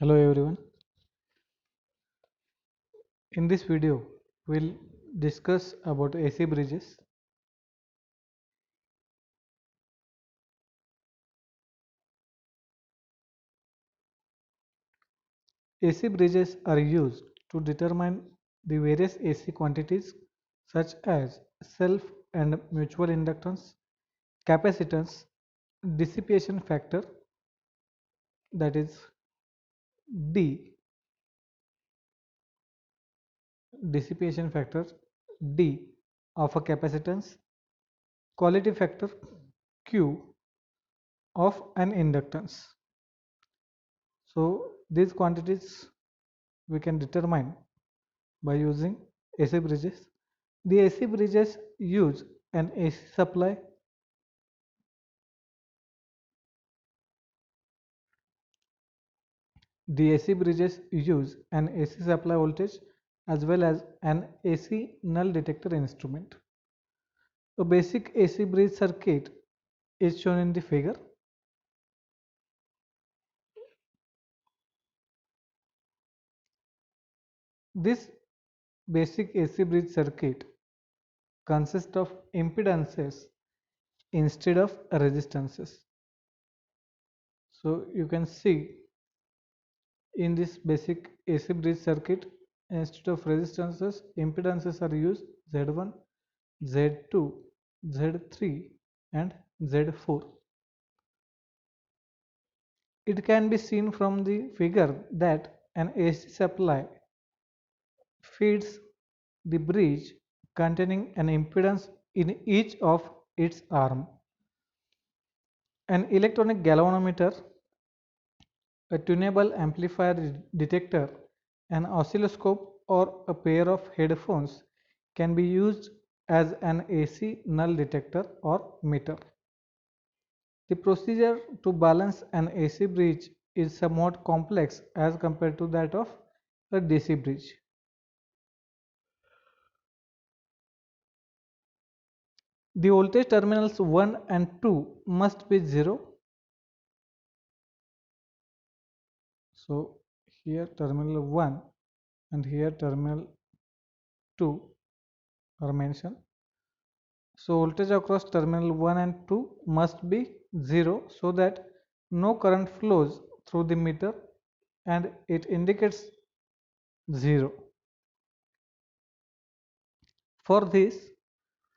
Hello everyone. In this video, we'll discuss about AC bridges. AC bridges are used to determine the various AC quantities such as self and mutual inductance, capacitance, dissipation factor, that is D, dissipation factor D of a capacitance, quality factor Q of an inductance. So these quantities we can determine by using AC bridges. The AC bridges use an AC supply. The AC bridges use an AC supply voltage as well as an AC null detector instrument. A basic AC bridge circuit is shown in the figure. This basic AC bridge circuit consists of impedances instead of resistances. So you can see in this basic AC bridge circuit, instead of resistances, impedances are used Z1, Z2, Z3 and Z4. It can be seen from the figure that an AC supply feeds the bridge containing an impedance in each of its arm. An electronic galvanometer, a tunable amplifier detector, an oscilloscope or a pair of headphones can be used as an AC null detector or meter. The procedure to balance an AC bridge is somewhat complex as compared to that of a DC bridge. The voltage terminals 1 and 2 must be 0. So here terminal 1 and here terminal 2 are mentioned. So voltage across terminal 1 and 2 must be 0 so that no current flows through the meter and it indicates 0. For this,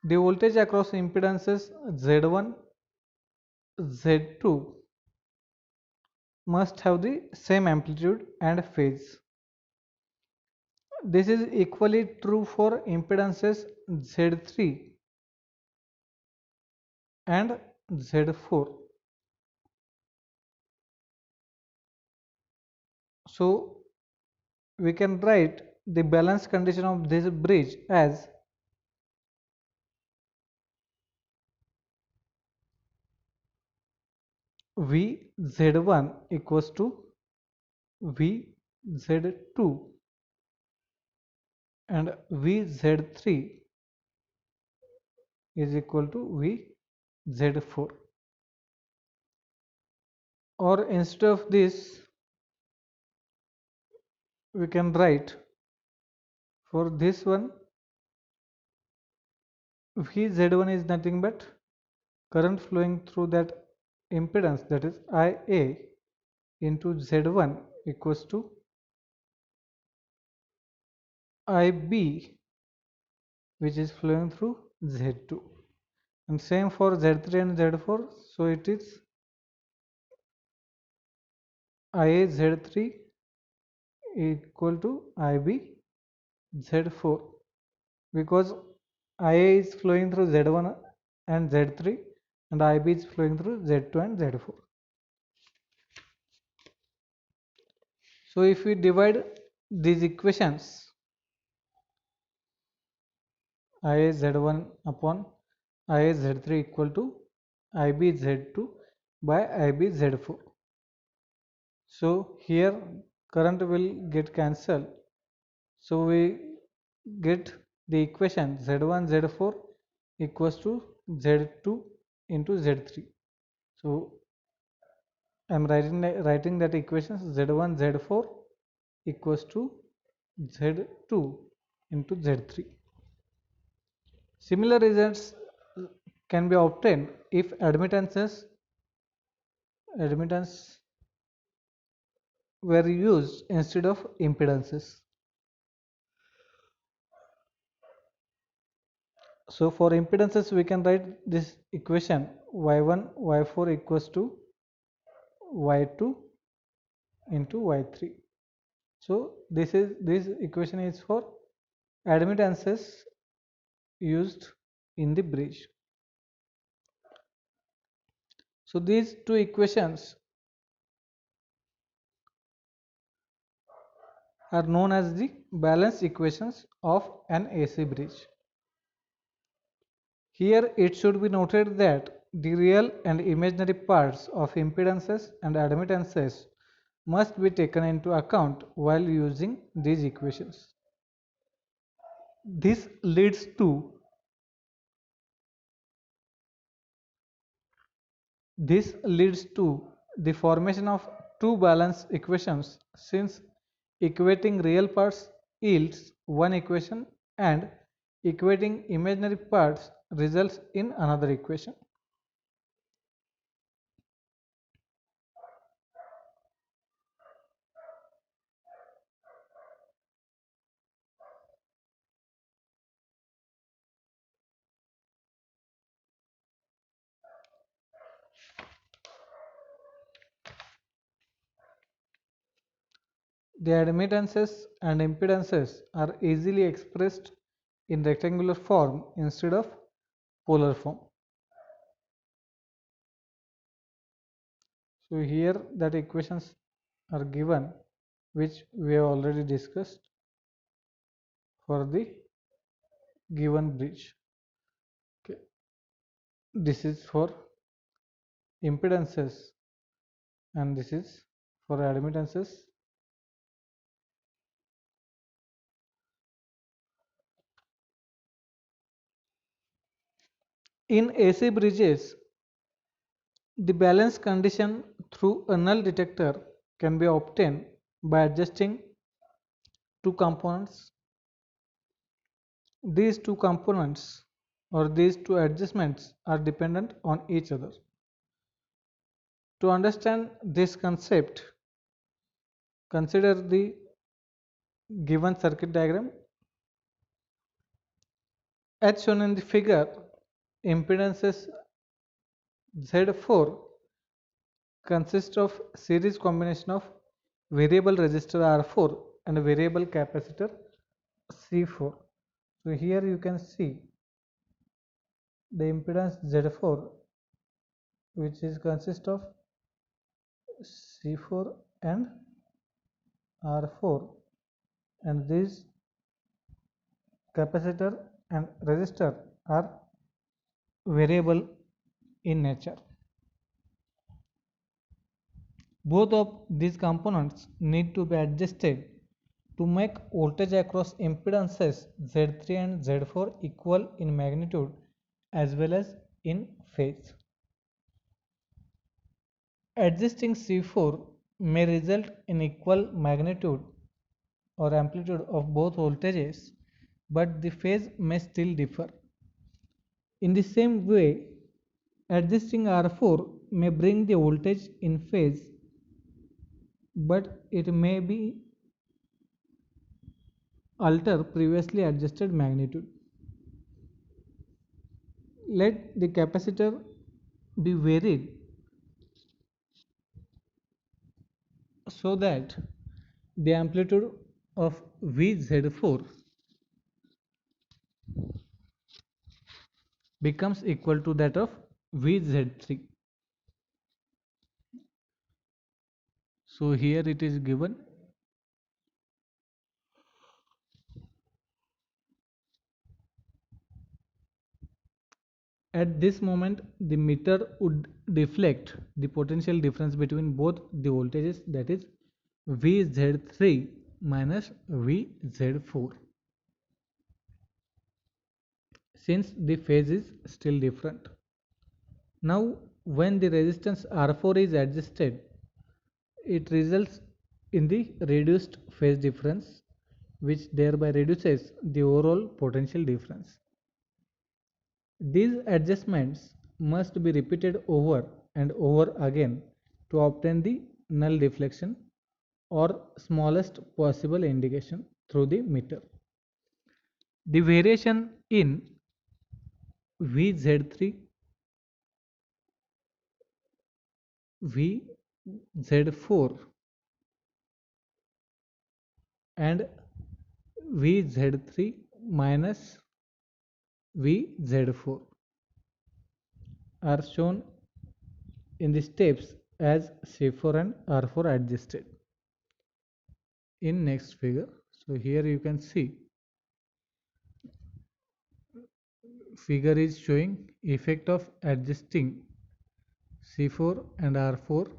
the voltage across impedances Z1, Z2 must have the same amplitude and phase. This is equally true for impedances Z3 and Z4. So we can write the balance condition of this bridge as VZ1 equals to VZ2 and VZ3 is equal to VZ4. Or instead of this, we can write for this one Vz1 is nothing but current flowing through that impedance, that is Ia into Z1 equals to Ib, which is flowing through Z2, and same for Z3 and Z4. So it is Ia Z3 equal to Ib Z4, because Ia is flowing through Z1 and Z3 and Ib is flowing through Z2 and Z4. So if we divide these equations, Ia Z1 upon Ia Z3 equal to Ib Z2 by Ib Z4. So here current will get cancelled. So we get the equation Z1 Z4 equals to Z2 into Z3. So I am writing that equation Z1 Z4 equals to Z2 into Z3. Similar results can be obtained if admittance were used instead of impedances. So for impedances we can write this equation y1 y4 equals to y2 into y3. So this equation is for admittances used in the bridge. So these two equations are known as the balance equations of an AC bridge. Here it should be noted that the real and imaginary parts of impedances and admittances must be taken into account while using these equations. This leads to the formation of two balance equations, since equating real parts yields one equation and equating imaginary parts results in another equation. The admittances and impedances are easily expressed in rectangular form instead of polar form. So here that equations are given, which we have already discussed for the given bridge. Okay. This is for impedances and this is for admittances. In AC bridges, the balance condition through a null detector can be obtained by adjusting two components. These two components or these two adjustments are dependent on each other. To understand this concept, consider the given circuit diagram. As shown in the figure, impedances Z4 consist of series combination of variable resistor R4 and variable capacitor C4. So here you can see the impedance Z4, which is consist of C4 and R4, and these capacitor and resistor are variable in nature. Both of these components need to be adjusted to make voltage across impedances Z3 and Z4 equal in magnitude as well as in phase. Adjusting C4 may result in equal magnitude or amplitude of both voltages, but the phase may still differ. In the same way, adjusting R4 may bring the voltage in phase, but it may be alter previously adjusted magnitude. Let the capacitor be varied so that the amplitude of VZ4 becomes equal to that of VZ3. So here it is given. At this moment, the meter would deflect the potential difference between both the voltages, that is VZ3 minus VZ4, since the phase is still different. Now when the resistance R4 is adjusted, it results in the reduced phase difference, which thereby reduces the overall potential difference. These adjustments must be repeated over and over again to obtain the null deflection or smallest possible indication through the meter. The variation in VZ3, VZ4 and VZ3 minus VZ4 are shown in the steps as C4 and R4 adjusted in next figure. So here you can see figure is showing effect of adjusting C4 and R4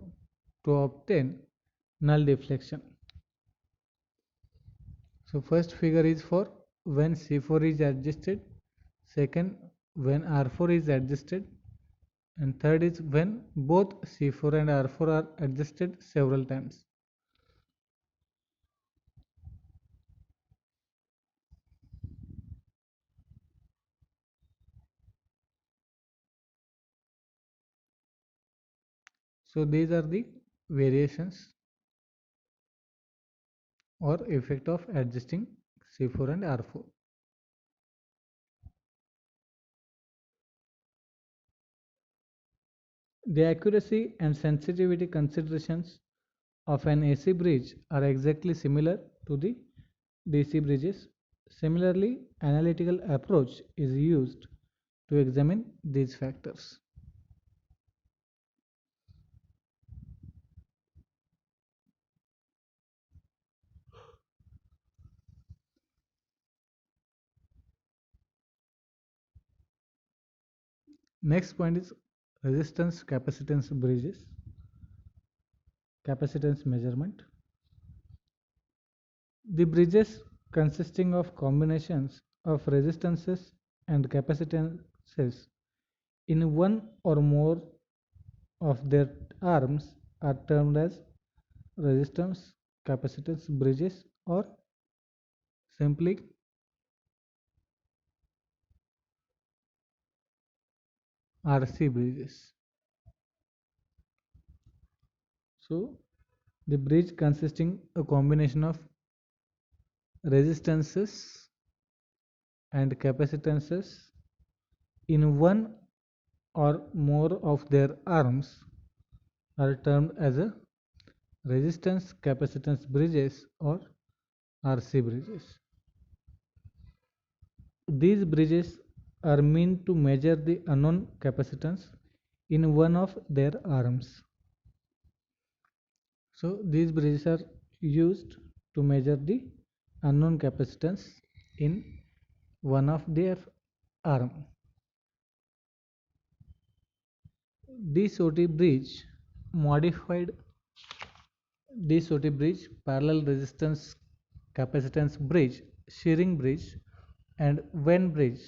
to obtain null deflection. So first figure is for when C4 is adjusted, second when R4 is adjusted, and third is when both C4 and R4 are adjusted several times. So these are the variations or effect of adjusting C4 and R4. The accuracy and sensitivity considerations of an AC bridge are exactly similar to the DC bridges. Similarly, analytical approach is used to examine these factors. Next point is resistance capacitance bridges, capacitance measurement. The bridges consisting of combinations of resistances and capacitances in one or more of their arms are termed as resistance capacitance bridges or simply RC bridges. So the bridge consisting a combination of resistances and capacitances in one or more of their arms are termed as a resistance capacitance bridges or RC bridges. These bridges are meant to measure the unknown capacitance in one of their arms. So these bridges are used to measure the unknown capacitance in one of their arm. DSOT bridge modified DSOT bridge, parallel resistance capacitance bridge, shearing bridge and Venn bridge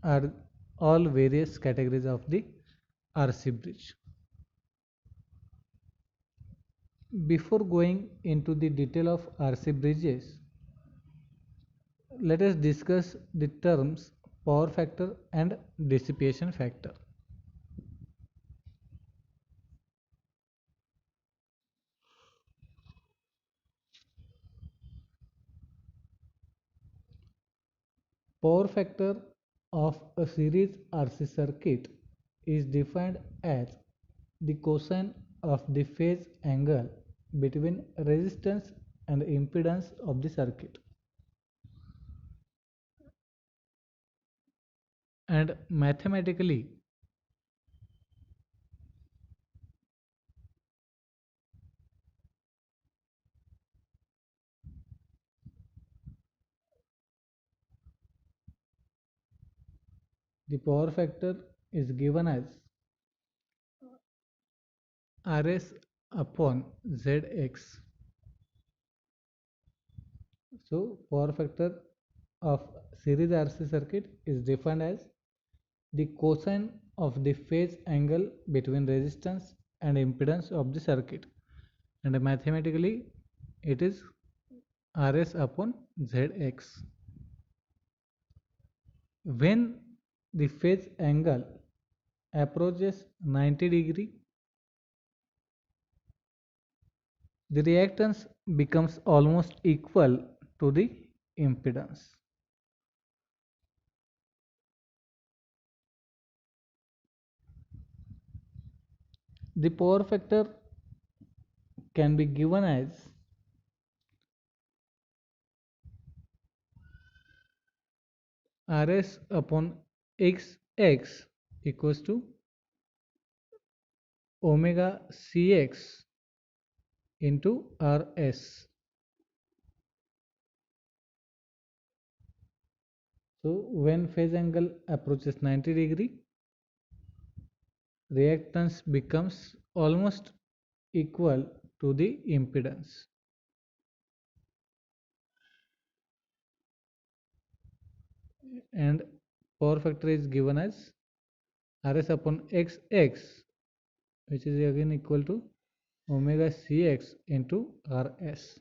are all various categories of the RC bridge. Before going into the detail of RC bridges, let us discuss the terms power factor and dissipation factor. Power factor of a series RC circuit is defined as the cosine of the phase angle between resistance and impedance of the circuit. And mathematically, the power factor is given as Rs upon Zx. So power factor of series RC circuit is defined as the cosine of the phase angle between resistance and impedance of the circuit. and mathematically it is Rs upon Zx. When the phase angle approaches 90 degree, the reactance becomes almost equal to the impedance. The power factor can be given as Rs upon Xx equals to omega Cx into Rs. So when phase angle approaches 90 degree, reactance becomes almost equal to the impedance. And power factor is given as Rs upon Xx, which is again equal to omega Cx into Rs.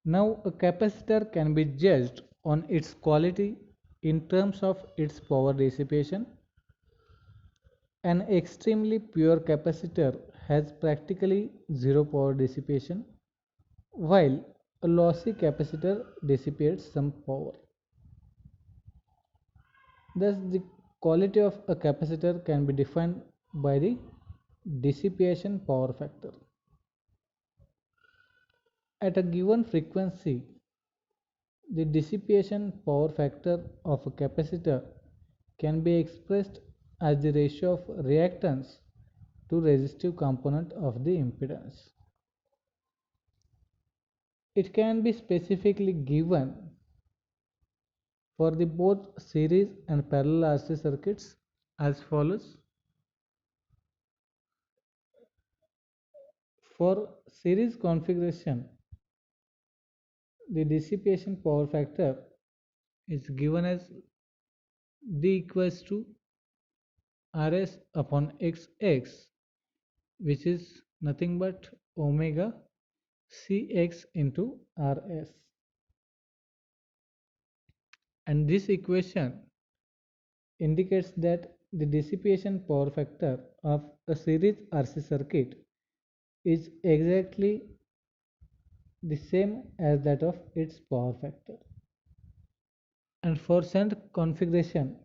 Now a capacitor can be judged on its quality in terms of its power dissipation. An extremely pure capacitor has practically zero power dissipation, while a lossy capacitor dissipates some power. Thus, the quality of a capacitor can be defined by the dissipation power factor. At a given frequency, the dissipation power factor of a capacitor can be expressed as the ratio of reactance to resistive component of the impedance. It can be specifically given for the both series and parallel RC circuits as follows. For series configuration, the dissipation power factor is given as D equals to Rs upon Xx, which is nothing but omega Cx into Rs. And this equation indicates that the dissipation power factor of a series RC circuit is exactly the same as that of its power factor. And for shunt configuration,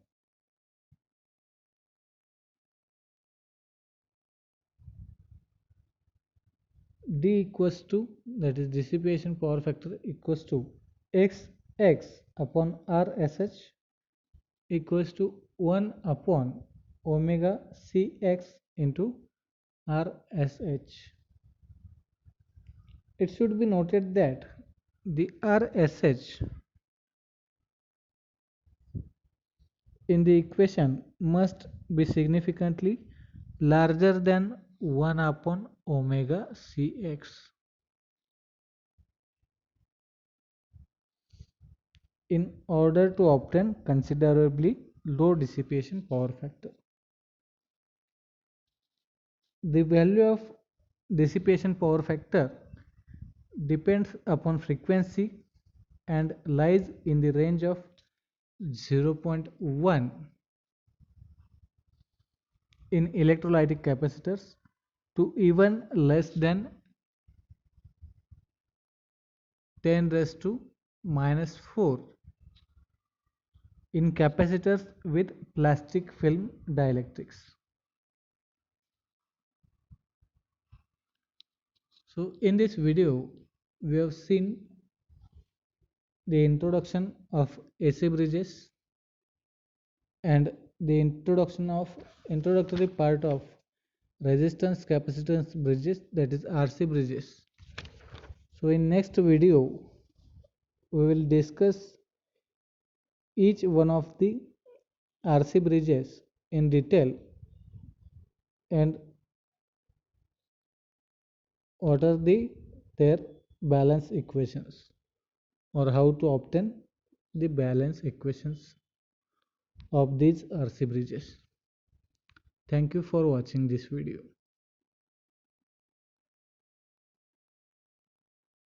D equals to, that is dissipation power factor, equals to Xx upon Rsh equals to 1 upon omega Cx into Rsh. It should be noted that the Rsh in the equation must be significantly larger than 1 upon omega Cx in order to obtain considerably low dissipation power factor. The value of dissipation power factor depends upon frequency and lies in the range of 0.1 in electrolytic capacitors to even less than 10 raised to minus 4 in capacitors with plastic film dielectrics. So in this video we have seen the introduction of AC bridges and the introductory part of resistance capacitance bridges, that is RC bridges. So in next video we will discuss each one of the RC bridges in detail and what are their balance equations, or how to obtain the balance equations of these RC bridges. Thank you for watching this video.